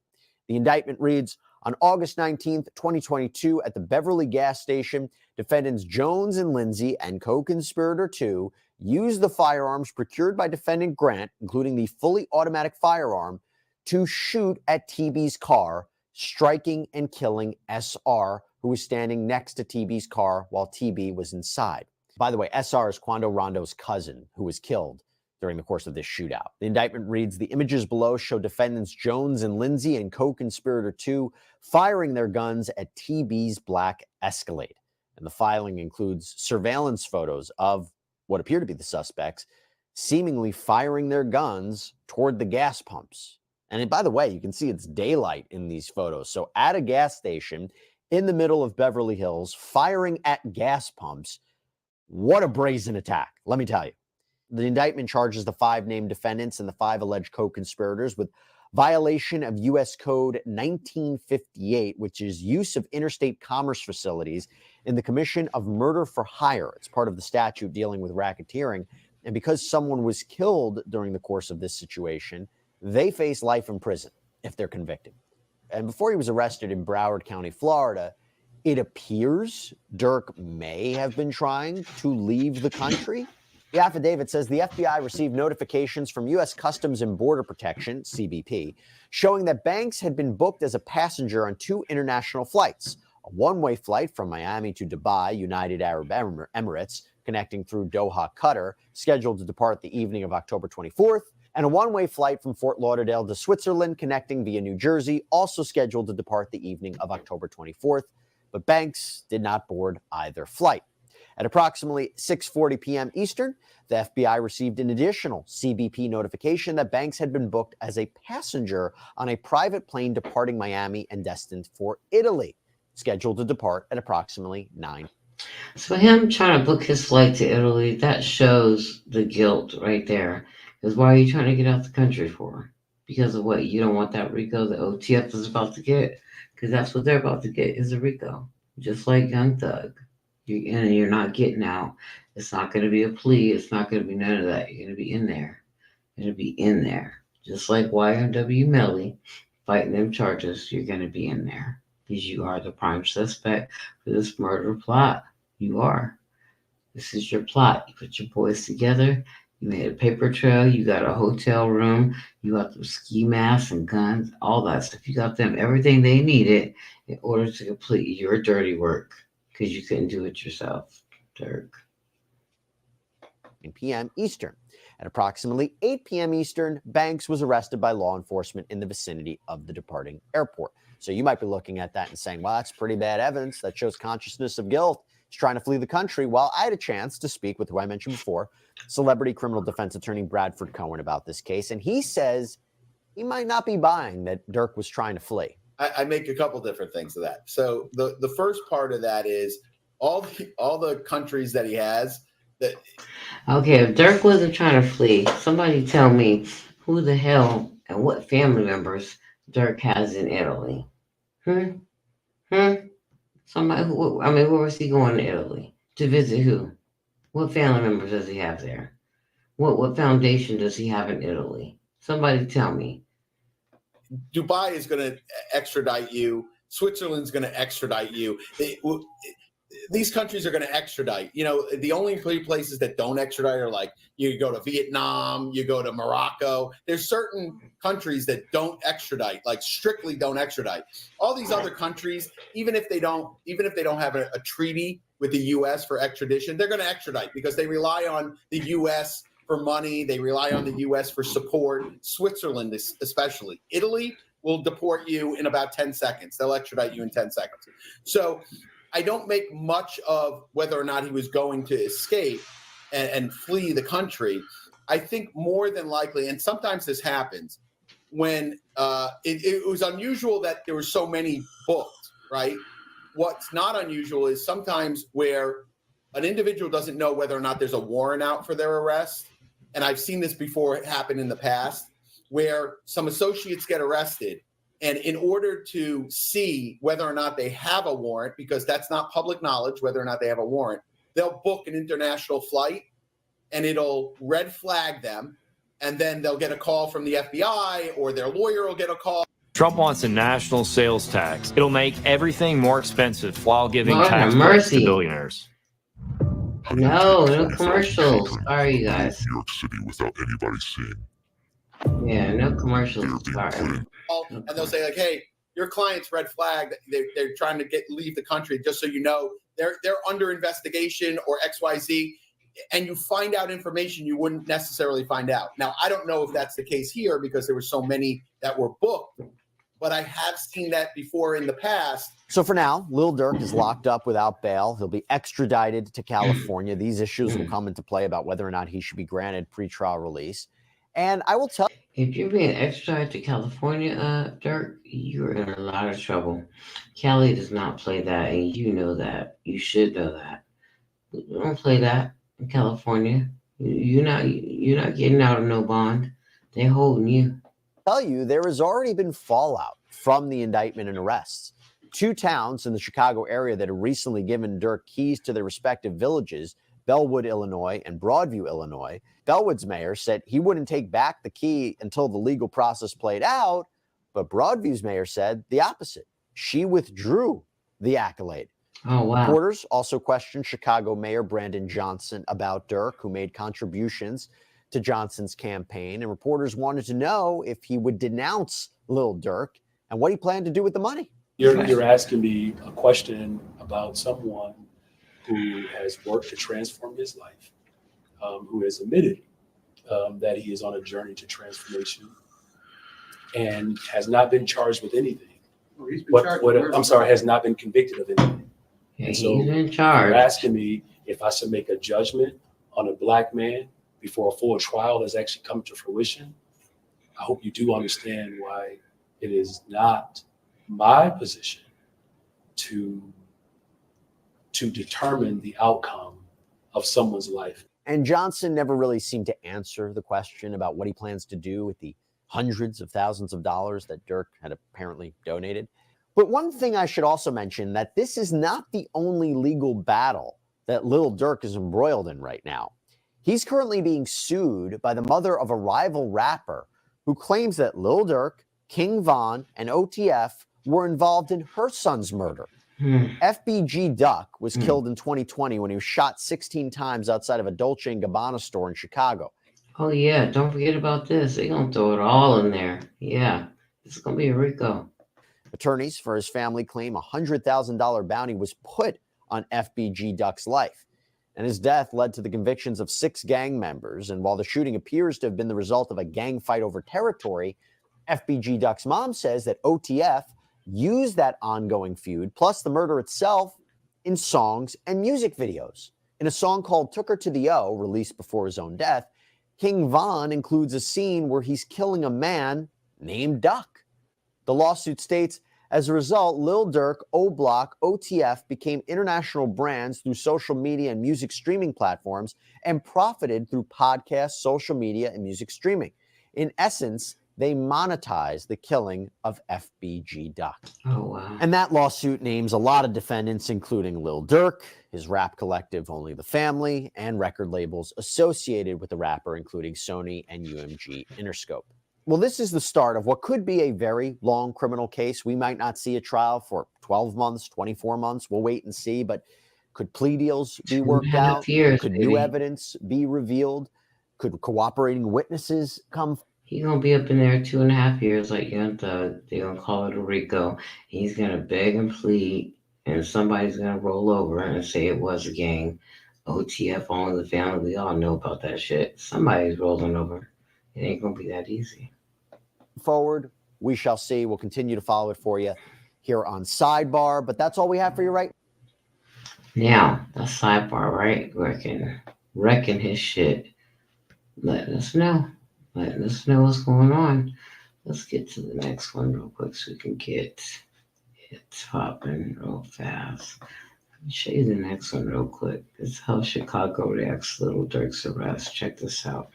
The indictment reads, on August 19th, 2022, at the Beverly gas station, defendants Jones and Lindsay and co-conspirator 2 used the firearms procured by defendant Grant, including the fully automatic firearm, to shoot at TB's car, striking and killing SR, who was standing next to TB's car while TB was inside. By the way, SR is Quando Rondo's cousin, who was killed during the course of this shootout. The indictment reads, the images below show defendants Jones and Lindsay and co-conspirator 2 firing their guns at TB's black Escalade. And the filing includes surveillance photos of what appear to be the suspects seemingly firing their guns toward the gas pumps. And by the way, you can see it's daylight in these photos. So at a gas station in the middle of Beverly Hills, firing at gas pumps. What a brazen attack, let me tell you. The indictment charges the 5 named defendants and the 5 alleged co-conspirators with violation of U.S. Code 1958, which is use of interstate commerce facilities in the commission of murder for hire. It's part of the statute dealing with racketeering. And because someone was killed during the course of this situation, they face life in prison if they're convicted. And before he was arrested in Broward County, Florida, it appears Durk may have been trying to leave the country. The affidavit says the FBI received notifications from U.S. Customs and Border Protection, CBP, showing that Banks had been booked as a passenger on 2 international flights, a one-way flight from Miami to Dubai, United Arab Emirates, connecting through Doha, Qatar, scheduled to depart the evening of October 24th, and a one-way flight from Fort Lauderdale to Switzerland, connecting via New Jersey, also scheduled to depart the evening of October 24th, but Banks did not board either flight. At approximately 6:40 p.m. Eastern, the FBI received an additional CBP notification that Banks had been booked as a passenger on a private plane departing Miami and destined for Italy, scheduled to depart at approximately 9. So him trying to book his flight to Italy, that shows the guilt right there. Because why are you trying to get out the country for? Because of what? You don't want that RICO the OTF is about to get? Because that's what they're about to get, is a RICO. Just like Young Thug. You're not getting out. It's not going to be a plea. It's not going to be none of that. You're going to be in there. You're going to be in there. Just like YNW Melly fighting them charges, you're going to be in there. Because you are the prime suspect for this murder plot. You are. This is your plot. You put your boys together. You made a paper trail. You got a hotel room. You got them ski masks and guns, all that stuff. You got them everything they needed in order to complete your dirty work because you couldn't do it yourself, Dirk. p.m. Eastern. At approximately 8 p.m. Eastern, Banks was arrested by law enforcement in the vicinity of the departing airport. So you might be looking at that and saying, well, that's pretty bad evidence. That shows consciousness of guilt. He's trying to flee the country. Well, I had a chance to speak with who I mentioned before, celebrity criminal defense attorney Bradford Cohen, about this case. And he says he might not be buying that Durk was trying to flee. I make a couple different things of that. So the first part of that is all the countries that he has. Okay, if Dirk wasn't trying to flee, somebody tell me who the hell and what family members Dirk has in Italy. Somebody who, I mean, where was he going to Italy? To visit who? What family members does he have there? What foundation does he have in Italy? Somebody tell me. Dubai is going to extradite you. Switzerland's going to extradite you. These countries are going to extradite. You know, the only three places that don't extradite are like you go to Vietnam, you go to Morocco. There's certain countries that don't extradite, like strictly don't extradite. All these other countries, even if they don't have a treaty with the U.S. for extradition, they're going to extradite because they rely on the U.S. for money. They rely on the U.S. for support. Switzerland, especially. Italy will deport you in about 10 seconds. They'll extradite you in 10 seconds. So I don't make much of whether or not he was going to escape and flee the country. I think more than likely, and sometimes this happens, when it was unusual that there were so many booked, right? What's not unusual is sometimes where an individual doesn't know whether or not there's a warrant out for their arrest. And I've seen this before happen in the past, where some associates get arrested. And in order to see whether or not they have a warrant, because that's not public knowledge, whether or not they have a warrant, they'll book an international flight and it'll red flag them. And then they'll get a call from the FBI or their lawyer will get a call. Trump wants a national sales tax. It'll make everything more expensive while giving Lord tax have breaks to mercy. billionaires. No commercials. Sorry, you guys. New York City without anybody seeing. Yeah, no commercials. Sorry. And they'll say like, hey, your client's red flag. They're trying to leave the country. Just so you know, they're under investigation or XYZ. And you find out information you wouldn't necessarily find out. Now, I don't know if that's the case here because there were so many that were booked, but I have seen that before in the past. So for now, Lil Durk is locked up without bail. He'll be extradited to California. These issues will come into play about whether or not he should be granted pretrial release. And I will tell you, if you're being extradited to California, Dirk, you're in a lot of trouble. Cali does not play that, and you know that. You should know that. Don't play that in California. You're not getting out of no bond. They're holding you. Tell you there has already been fallout from the indictment and arrests. Two towns in the Chicago area that have recently given Durk keys to their respective villages, Bellwood, Illinois, and Broadview, Illinois. Bellwood's mayor said he wouldn't take back the key until the legal process played out, but Broadview's mayor said the opposite. She withdrew the accolade. Oh, wow. Reporters also questioned Chicago Mayor Brandon Johnson about Durk, who made contributions to Johnson's campaign, and reporters wanted to know if he would denounce Lil Durk and what he planned to do with the money. You're asking me a question about someone who has worked to transform his life, who has admitted that he is on a journey to transformation and has not been charged with anything. Has not been convicted of anything. Yeah, and so he's in charge. You're asking me if I should make a judgment on a black man before a full trial has actually come to fruition. I hope you do understand why it is not my position to determine the outcome of someone's life. And Johnson never really seemed to answer the question about what he plans to do with the hundreds of thousands of dollars that Durk had apparently donated. But one thing I should also mention, that this is not the only legal battle that Lil Durk is embroiled in right now. He's currently being sued by the mother of a rival rapper who claims that Lil Durk, King Von, and OTF were involved in her son's murder. FBG Duck was killed in 2020 when he was shot 16 times outside of a Dolce & Gabbana store in Chicago. Oh, yeah. Don't forget about this. They're going to throw it all in there. Yeah. It's going to be a RICO. Attorneys for his family claim a $100,000 bounty was put on FBG Duck's life. And his death led to the convictions of 6 gang members. And while the shooting appears to have been the result of a gang fight over territory, FBG Duck's mom says that OTF used that ongoing feud, plus the murder itself, in songs and music videos. In a song called Took Her to the O, released before his own death, King Von includes a scene where he's killing a man named Duck. The lawsuit states, as a result, Lil Durk, O-Block, OTF became international brands through social media and music streaming platforms and profited through podcasts, social media, and music streaming. In essence, they monetized the killing of FBG Duck. Oh, wow. And that lawsuit names a lot of defendants, including Lil Durk, his rap collective Only the Family, and record labels associated with the rapper, including Sony and UMG Interscope. Well, this is the start of what could be a very long criminal case. We might not see a trial for 12 months, 24 months. We'll wait and see. But could plea deals be worked out? Could new evidence be revealed? Could cooperating witnesses come? He's going to be up in there 2.5 years like Young Thug. They're going to call it a RICO. He's going to beg and plead, and somebody's going to roll over and say it was a gang. OTF, Only the Family, we all know about that shit. Somebody's rolling over. It ain't going to be that easy. Forward, we shall see. We'll continue to follow it for you here on Sidebar, but that's all we have for you right now. The Sidebar, right? Wrecking his shit. Letting us know what's going on. Let's get to the next one real quick so we can get it popping real fast. Let me show you the next one real quick. It's how Chicago reacts to Lil Durk's arrest. Check this out.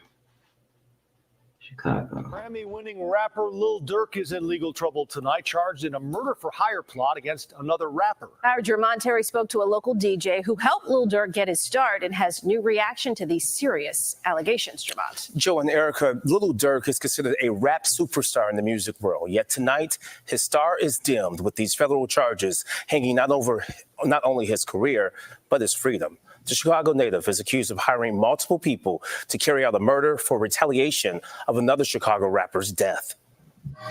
Chicago. Grammy-winning rapper Lil Durk is in legal trouble tonight, charged in a murder-for-hire plot against another rapper. Our Jermon Terry spoke to a local DJ who helped Lil Durk get his start and has new reaction to these serious allegations, Jermon. Joe and Erica, Lil Durk is considered a rap superstar in the music world. Yet tonight, his star is dimmed with these federal charges hanging not only his career, but his freedom. The Chicago native is accused of hiring multiple people to carry out a murder for retaliation of another Chicago rapper's death.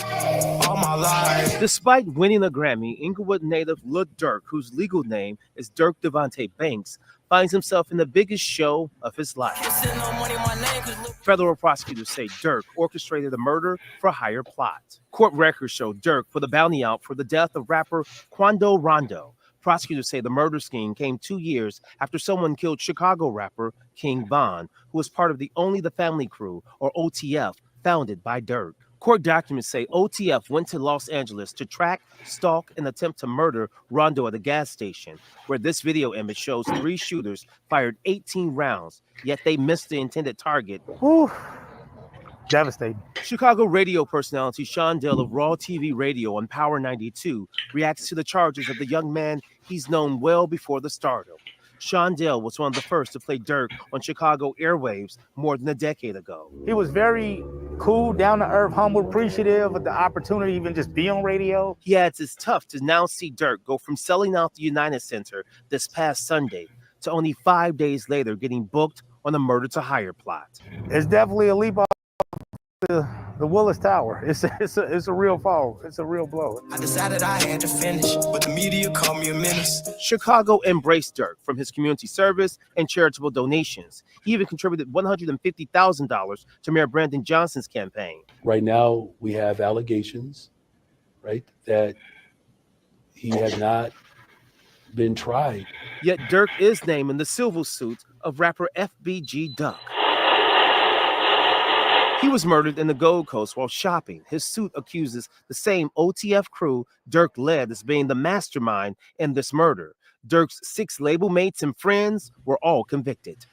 All my life. Despite winning a Grammy, Inglewood native Lil Durk, whose legal name is Dirk Devontae Banks, finds himself in the biggest show of his life. Federal prosecutors say Durk orchestrated a murder-for-hire plot. Court records show Durk put a bounty out for the death of rapper Quando Rondo. Prosecutors say the murder scheme came 2 years after someone killed Chicago rapper King Von, who was part of the Only the Family crew, or OTF, founded by Durk. Court documents say OTF went to Los Angeles to track, stalk, and attempt to murder Rondo at a gas station, where this video image shows 3 shooters fired 18 rounds, yet they missed the intended target. Whew. Devastating. Chicago radio personality Sean Dell of Raw TV Radio on Power 92 reacts to the charges of the young man he's known well before the stardom. Sean Dell was one of the first to play Durk on Chicago airwaves more than a decade ago. He was very cool, down to earth, humble, appreciative of the opportunity to even just be on radio. He adds it's tough to now see Durk go from selling out the United Center this past Sunday to only 5 days later getting booked on a murder-to-hire plot. It's definitely a leap off the Willis Tower. It's a real fall. It's a real blow. I decided I had to finish, but the media called me a menace. Chicago embraced Durk from his community service and charitable donations. He even contributed $150,000 to Mayor Brandon Johnson's campaign. Right now, we have allegations, right, that he has not been tried. Yet Durk is named in the civil suit of rapper FBG Duck. He was murdered in the Gold Coast while shopping. His suit accuses the same OTF crew Durk led as being the mastermind in this murder. Durk's 6 label mates and friends were all convicted.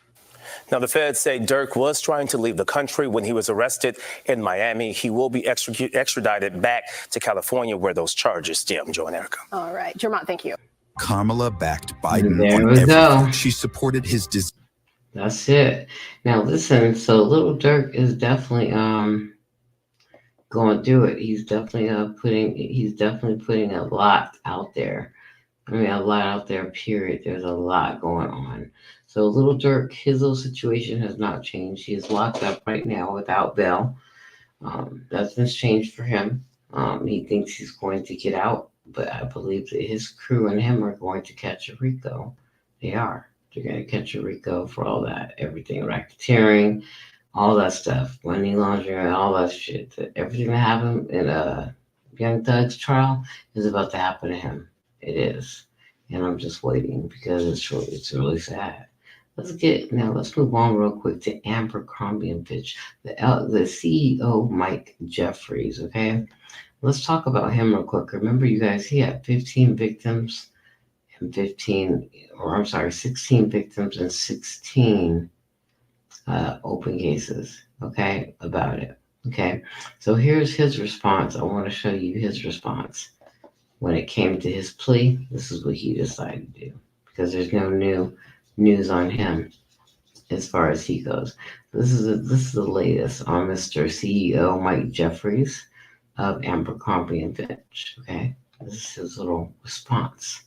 Now, the feds say Durk was trying to leave the country when he was arrested in Miami. He will be extradited back to California where those charges stem. Joe and Erica. All right. Jermon, thank you. Kamala backed Biden There on we everything. go. She supported his desire. That's it. Now listen, so Lil Durk is definitely going to do it. He's definitely putting a lot out there I mean, a lot out there, period. There's a lot going on. So Lil Durk, his little situation has not changed. He is locked up right now without bail. Nothing's changed for him. He thinks he's going to get out, but I believe that his crew and him are going to catch a RICO. They are. They're going to catch a RICO for all that, everything, racketeering, all that stuff, money laundering, all that shit. Everything that happened in Young Thug's trial is about to happen to him. It is, and I'm just waiting because it's really sad. Let's move on real quick to Ambercrombie and Fitch, the CEO Mike Jeffries. Okay, let's talk about him real quick. Remember, you guys, he had 15 victims and 16 victims and 16 open cases. Okay, about it. Okay, so here's his response. I want to show you his response when it came to his plea. This is what he decided to do because there's no new news on him as far as he goes. This is the latest on Mr. CEO Mike Jeffries of Ambercrombie and Fitch. Okay, this is his little response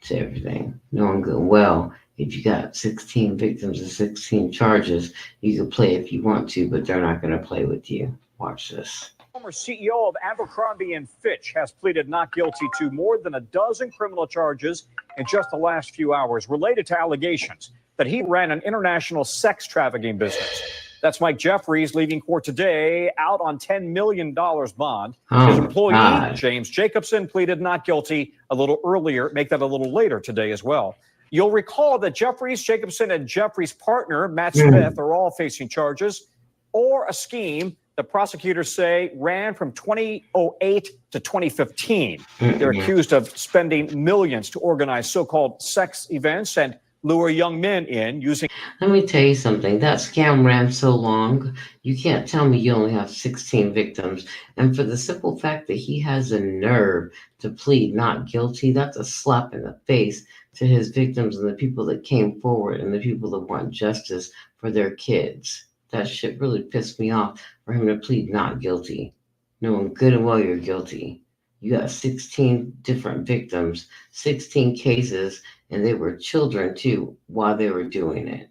to everything. Knowing good well, if you got 16 victims and 16 charges, you can play if you want to, but they're not going to play with you. Watch this. Former CEO of Abercrombie and Fitch has pleaded not guilty to more than a dozen criminal charges in just the last few hours related to allegations that he ran an international sex trafficking business. That's Mike Jeffries leaving court today out on $10 million bond. His employee, James Jacobson, pleaded not guilty a little earlier, make that a little later today as well. You'll recall that Jeffries, Jacobson, and Jeffries' partner, Matt Smith, are all facing charges or a scheme the prosecutors say ran from 2008 to 2015. They're accused of spending millions to organize so-called sex events and lure young men in using. Let me tell you something. That scam ran so long, you can't tell me you only have 16 victims. And for the simple fact that he has the nerve to plead not guilty, that's a slap in the face to his victims and the people that came forward and the people that want justice for their kids. That shit really pissed me off for him to plead not guilty, knowing good and well you're guilty. You got 16 different victims, 16 cases, and they were children too while they were doing it.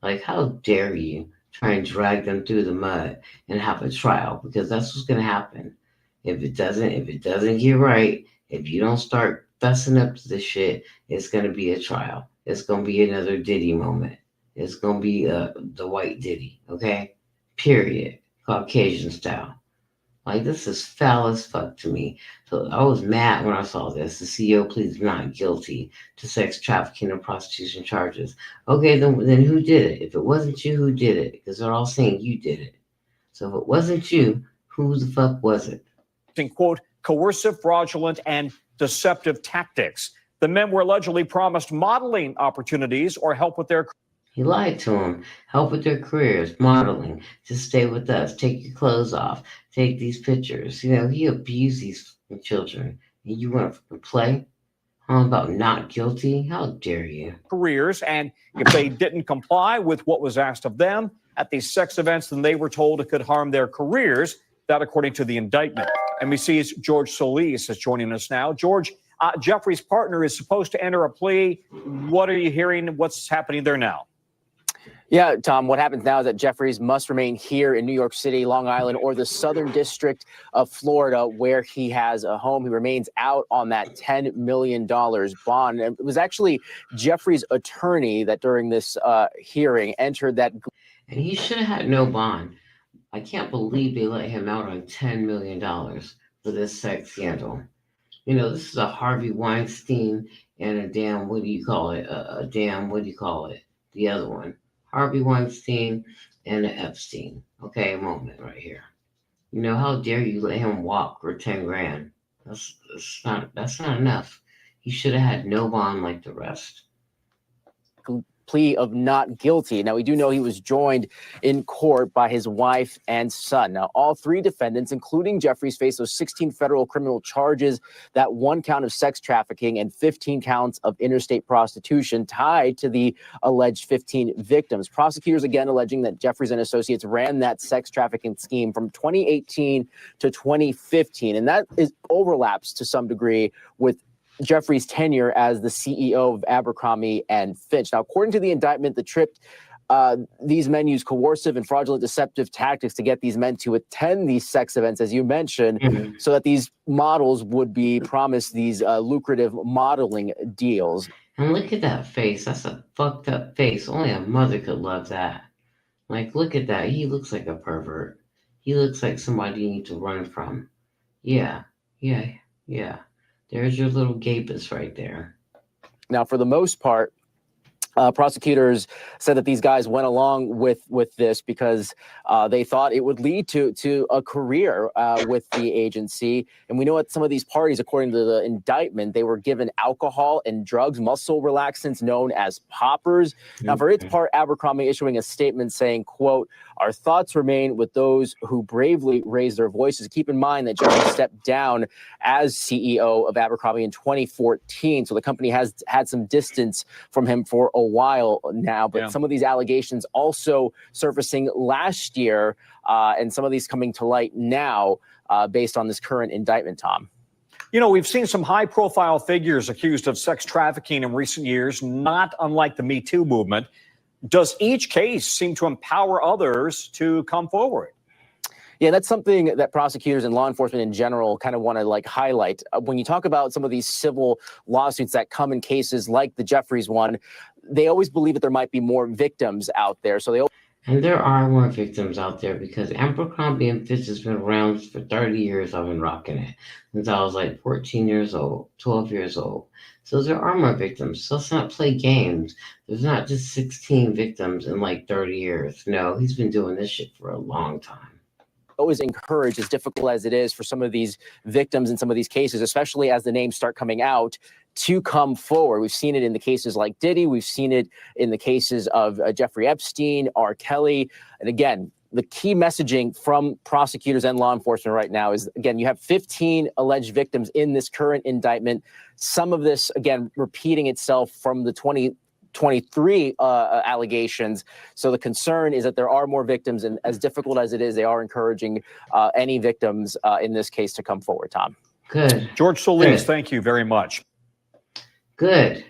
Like, how dare you try and drag them through the mud and have a trial? Because that's what's going to happen. If it doesn't get right, if you don't start fessing up to this shit, it's going to be a trial. It's going to be another Diddy moment. It's going to be the white Diddy, okay? Period. Caucasian style. Like, this is foul as fuck to me. So I was mad when I saw this. The CEO pleads not guilty to sex trafficking and prostitution charges. Okay, then who did it? If it wasn't you, who did it? Because they're all saying you did it. So if it wasn't you, who the fuck was it? In quote, coercive, fraudulent, and deceptive tactics. The men were allegedly promised modeling opportunities or help with their. He lied to them. Help with their careers, modeling. Just stay with us. Take your clothes off. Take these pictures. You know, he abused these children. And you want to play? How about not guilty? How dare you? Careers, and if they didn't comply with what was asked of them at these sex events, then they were told it could harm their careers. That, according to the indictment. NBC's George Solis is joining us now. George, Jeffrey's partner is supposed to enter a plea. What are you hearing? What's happening there now? Yeah, Tom, what happens now is that Jeffries must remain here in New York City, Long Island, or the Southern District of Florida, where he has a home. He remains out on that $10 million bond. And it was actually Jeffries' attorney that during this hearing entered that. And he should have had no bond. I can't believe they let him out on $10 million for this sex scandal. You know, this is a Harvey Weinstein and a damn, what do you call it? The other one. Harvey Weinstein and an Epstein. Okay, a moment right here. You know, how dare you let him walk for 10 grand? That's not enough. He should have had no bond like the rest. Plea of not guilty. Now, we do know he was joined in court by his wife and son. Now, all three defendants, including Jeffries, face those 16 federal criminal charges, that one count of sex trafficking and 15 counts of interstate prostitution tied to the alleged 15 victims. Prosecutors again alleging that Jeffries and associates ran that sex trafficking scheme from 2018 to 2015, and that overlaps to some degree with Jeffries' tenure as the CEO of Abercrombie and Fitch. Now, according to the indictment, the trip, these men use coercive and fraudulent deceptive tactics to get these men to attend these sex events, as you mentioned, so that these models would be promised these lucrative modeling deals. And look at that face. That's a fucked up face. Only a mother could love that. Like, look at that. He looks like a pervert. He looks like somebody you need to run from. Yeah, yeah, yeah. There's your little gapus right there. Now, for the most part, prosecutors said that these guys went along with this because they thought it would lead to a career with the agency. And we know at some of these parties, according to the indictment, they were given alcohol and drugs, muscle relaxants known as poppers. Now, for its part, Abercrombie issuing a statement saying, quote, "Our thoughts remain with those who bravely raise their voices." Keep in mind that Jeffrey stepped down as CEO of Abercrombie in 2014. So the company has had some distance from him for a while now, but some of these allegations also surfacing last year, and some of these coming to light now based on this current indictment, Tom. You know, we've seen some high-profile figures accused of sex trafficking in recent years, not unlike the Me Too movement. Does each case seem to empower others to come forward? Yeah, that's something that prosecutors and law enforcement in general kind of want to like highlight. When you talk about some of these civil lawsuits that come in cases like the Jeffries one, they always believe that there might be more victims out there. So they And there are more victims out there because Abercrombie and Fitch has been around for 30 years. I've been rocking it since I was like 14 years old, 12 years old. So there are more victims. So let's not play games. There's not just 16 victims in like 30 years. No, he's been doing this shit for a long time. always encourage, as difficult as it is for some of these victims in some of these cases, especially as the names start coming out, to come forward. We've seen it in the cases like Diddy. We've seen it in the cases of Jeffrey Epstein, R. Kelly. And again, the key messaging from prosecutors and law enforcement right now is, again, you have 15 alleged victims in this current indictment. Some of this, again, repeating itself from the 2023 allegations. So the concern is that there are more victims, and as difficult as it is, they are encouraging any victims in this case to come forward, Tom. Good. George Solis, thank you very much. Good.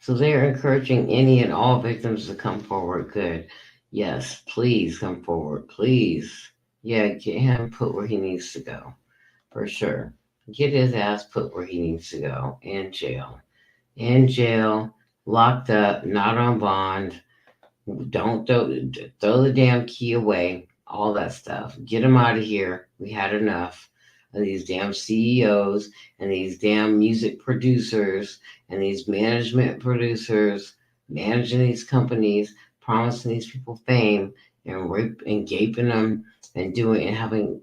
So they're encouraging any and all victims to come forward. Good. Yes, please come forward. Please. Yeah, get him put where he needs to go. For sure. Get his ass put where he needs to go. In jail. In jail. Locked up. Not on bond. Don't throw the damn key away. All that stuff. Get him out of here. We had enough of these damn CEOs and these damn music producers and these management producers managing these companies, promising these people fame and gaping them and doing and having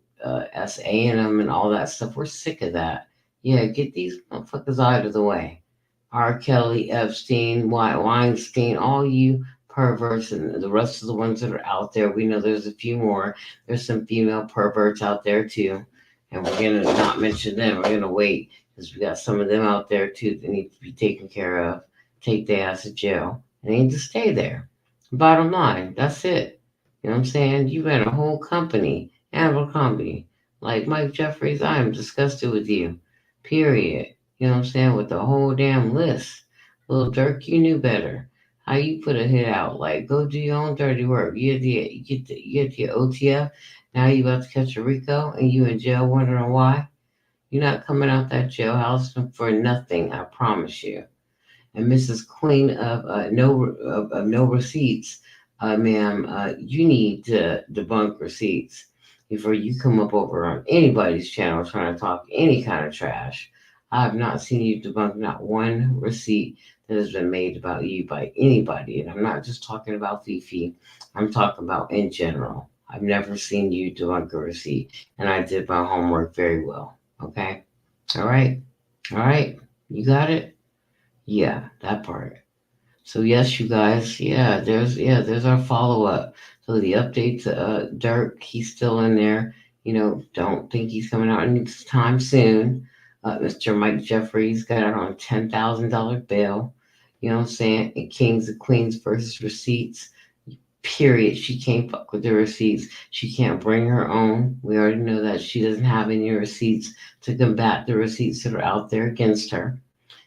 SA in them and all that stuff. We're sick of that. Yeah, get these motherfuckers out of the way. R. Kelly, Epstein, Weinstein, all you perverts and the rest of the ones that are out there. We know there's a few more. There's some female perverts out there too. And we're going to not mention them. We're going to wait because we got some of them out there too that need to be taken care of. Take their ass to jail. And they need to stay there. Bottom line, that's it. You know what I'm saying? You ran a whole company, Ambercrombie. Like Mike Jeffries, I am disgusted with you. Period. You know what I'm saying? With the whole damn list. Lil Durk, you knew better. How you put a hit out? Like, go do your own dirty work. You get the OTF. Now you about to catch a RICO and you in jail wondering why? You're not coming out that jailhouse for nothing, I promise you. And Mrs. Queen of no receipts, ma'am, you need to debunk receipts before you come up over on anybody's channel trying to talk any kind of trash. I have not seen you debunk not one receipt that has been made about you by anybody. And I'm not just talking about Fifi. I'm talking about in general. I've never seen you debunk a receipt. And I did my homework very well. Okay? All right? All right? You got it? Yeah, that part. So yes, you guys, there's our follow-up. So the update to Durk, he's still in there. You know, don't think he's coming out anytime soon. Mr. Mike Jeffries got out on $10,000 bail. You know what I'm saying? And Kings and Queens versus receipts. Period. She can't fuck with the receipts. She can't bring her own. We already know that she doesn't have any receipts to combat the receipts that are out there against her.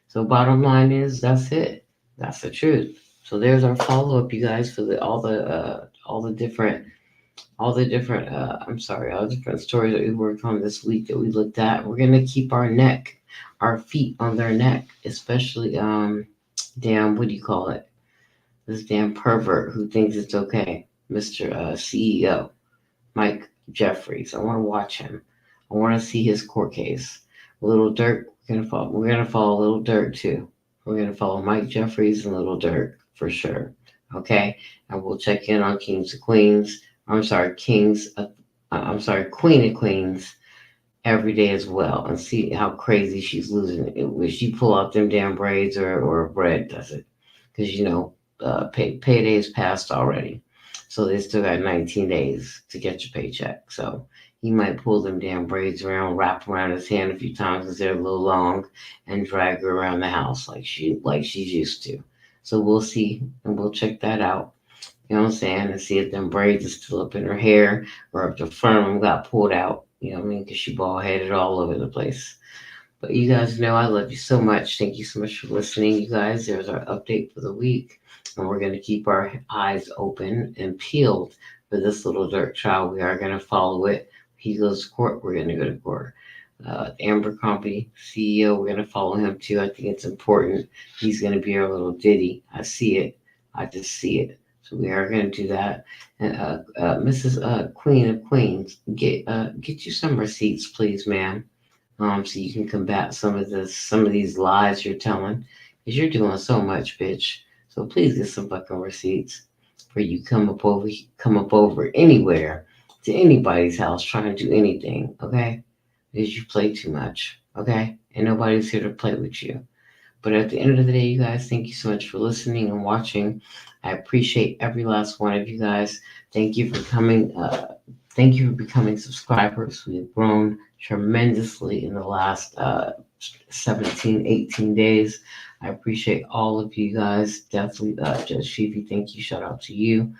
So bottom line is that's it. That's the truth. So there's our follow up, you guys, for all the different all the different stories that we worked on this week that we looked at. We're gonna keep our feet on their neck, especially damn, what do you call it? This damn pervert who thinks it's okay, Mr. CEO Mike Jeffries. I want to watch him. I want to see his court case. Lil Durk, we're gonna follow Lil Durk too. We're gonna follow Mike Jeffries and Lil Durk for sure. Okay, and we'll check in on Queen of Queens every day as well, and see how crazy she's losing it. Will she pull out them damn braids or Brett does it? Because payday's passed already, so they still got 19 days to get your paycheck. So he might pull them damn braids around, wrap around his hand a few times because they're a little long, and drag her around the house like she's used to. So we'll see, and we'll check that out. You know what I'm saying? And see if them braids are still up in her hair or if the front of them got pulled out. You know what I mean? Because she bald headed all over the place. But you guys know I love you so much. Thank you so much for listening, you guys. There's our update for the week. And we're going to keep our eyes open and peeled for this Lil Durk trial. We are going to follow it. He goes to court, we're going to go to court. Ambercrombie CEO, we're going to follow him too. I think it's important. He's going to be our little ditty. I see it. I just see it. So we are going to do that. And Mrs. Queen of Queens, get you some receipts, please, ma'am. So you can combat some of these lies you're telling, because you're doing so much, bitch. So please get some fucking receipts before you come up over anywhere to anybody's house trying to do anything, okay? Because you play too much, okay? And nobody's here to play with you. But at the end of the day, you guys, thank you so much for listening and watching. I appreciate every last one of you guys. Thank you for coming. Thank you for becoming subscribers. We've grown tremendously in the last 17, 18 days. I appreciate all of you guys. Definitely, Judge Fifi, thank you. Shout out to you.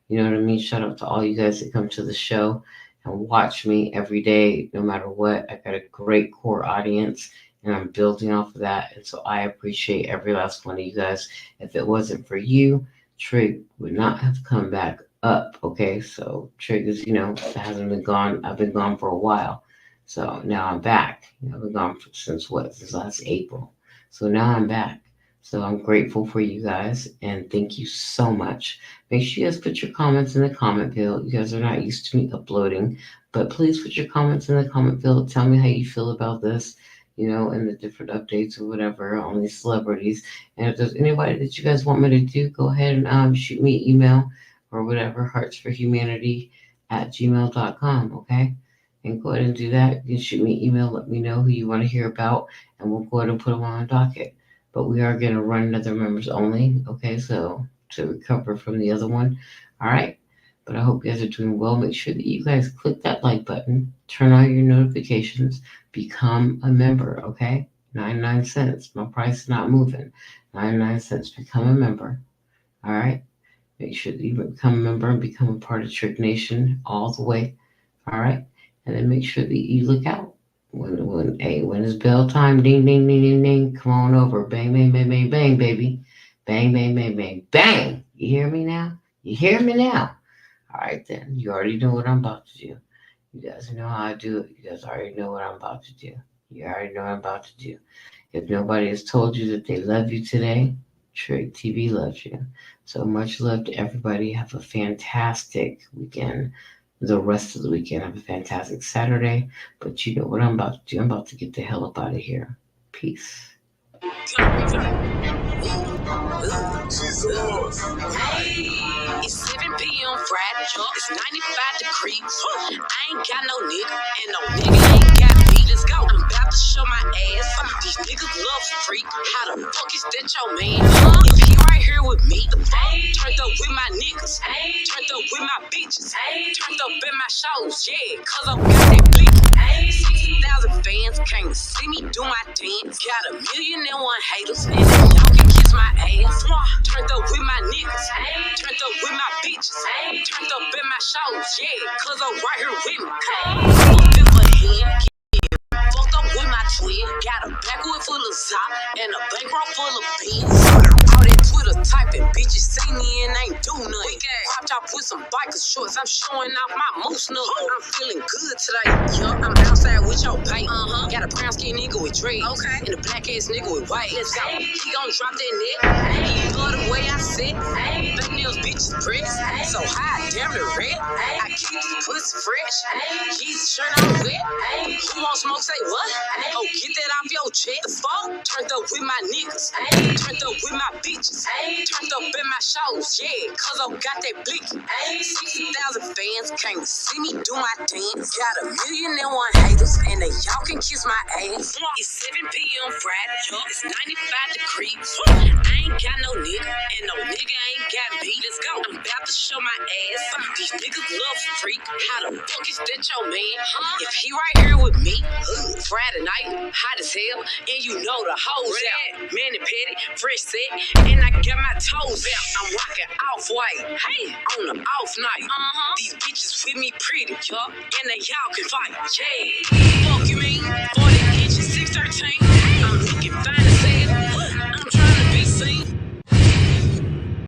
You know what I mean? Shout out to all you guys that come to the show and watch me every day, no matter what. I got a great core audience, and I'm building off of that. And so I appreciate every last one of you guys. If it wasn't for you, Trig would not have come back up. Okay, so Trig is, hasn't been gone. I've been gone for a while. So now I'm back. I've been gone since last April. So now I'm back. So I'm grateful for you guys, and thank you so much. Make sure you guys put your comments in the comment field. You guys are not used to me uploading, but please put your comments in the comment field. Tell me how you feel about this, and the different updates or whatever on these celebrities. And if there's anybody that you guys want me to do, go ahead and shoot me an email or whatever, heartsforhumanity@gmail.com, okay? And go ahead and do that. You can shoot me an email, let me know who you want to hear about, and we'll go ahead and put them on the docket. But we are going to run another members only, okay? So to recover from the other one, all right? But I hope you guys are doing well. Make sure that you guys click that like button, turn on your notifications, become a member, okay? 99 cents. My price is not moving. 99 cents. Become a member, all right? Make sure that you become a member and become a part of Trick Nation all the way, all right? And then make sure that you look out. When it's bell time, ding, ding, ding, ding, ding, come on over. Bang, bang, bang, bang, bang, baby. Bang, bang, bang, bang, bang. You hear me now? You hear me now? All right, then. You already know what I'm about to do. You guys know how I do it. You guys already know what I'm about to do. You already know what I'm about to do. If nobody has told you that they love you today, Trick TV loves you. So much love to everybody. Have a fantastic weekend. The rest of the weekend, have a fantastic Saturday. But you know what I'm about to do? I'm about to get the hell up out of here. Peace. Hey, it's 7 p.m. Friday. It's 95 degrees. I ain't got no nigga, and no nigga ain't got me. Let's go. I'm about to show my ass. These niggas love freak. How the fuck is that your man? If he right here with me, turned up with my niggas, turned up with my bitches, turned up in my shows, yeah, cause I'm got that blick. 60,000 fans came to see me do my dance. Got 1,000,001 haters, and y'all can kiss my ass. Turned up with my niggas, turned up with my bitches, turned up in my shows, yeah, cause I'm right here with me. Fucked up with my twin, got a backwood full of Zop. and a bankroll full of beans. All that Twitter typing, bitches see me and ain't do nothing. Watch out with some biker shorts, I'm showing off my moose nut. I'm feeling good today, yup. I'm outside with your bait. Got a brown skin nigga with dreads, and a black ass nigga with white. Let's go. He gon' drop that neck. He love the way I sit. Fake nails, bitches press. So high, damn the red. I keep the pussy fresh. Jesus shirt on wet. Who want smoke? Say what? Oh, get that off your chest. The fuck? Turned up with my niggas. Turned up with my bitches. Turned up in my shows. Yeah, cause I got that blicky. 60,000 fans came to see me do my dance. Got 1,000,001 haters, and they y'all can kiss my ass. It's 7 p.m. Friday. It's 95 degrees. I ain't got no nigga, and no nigga ain't got me. Let's go. I'm about to show my ass. These niggas love freak. How the fuck is that your man? If he right here with me, Friday night, hot as hell, and you know the hoes out. Man and petty, fresh set, and I got my toes out. I'm rocking off-white, hey, on the off night. These bitches with me pretty, y'all, and they y'all can fight. Yeah, fuck you mean? 40 inches, 613. I'm looking fine.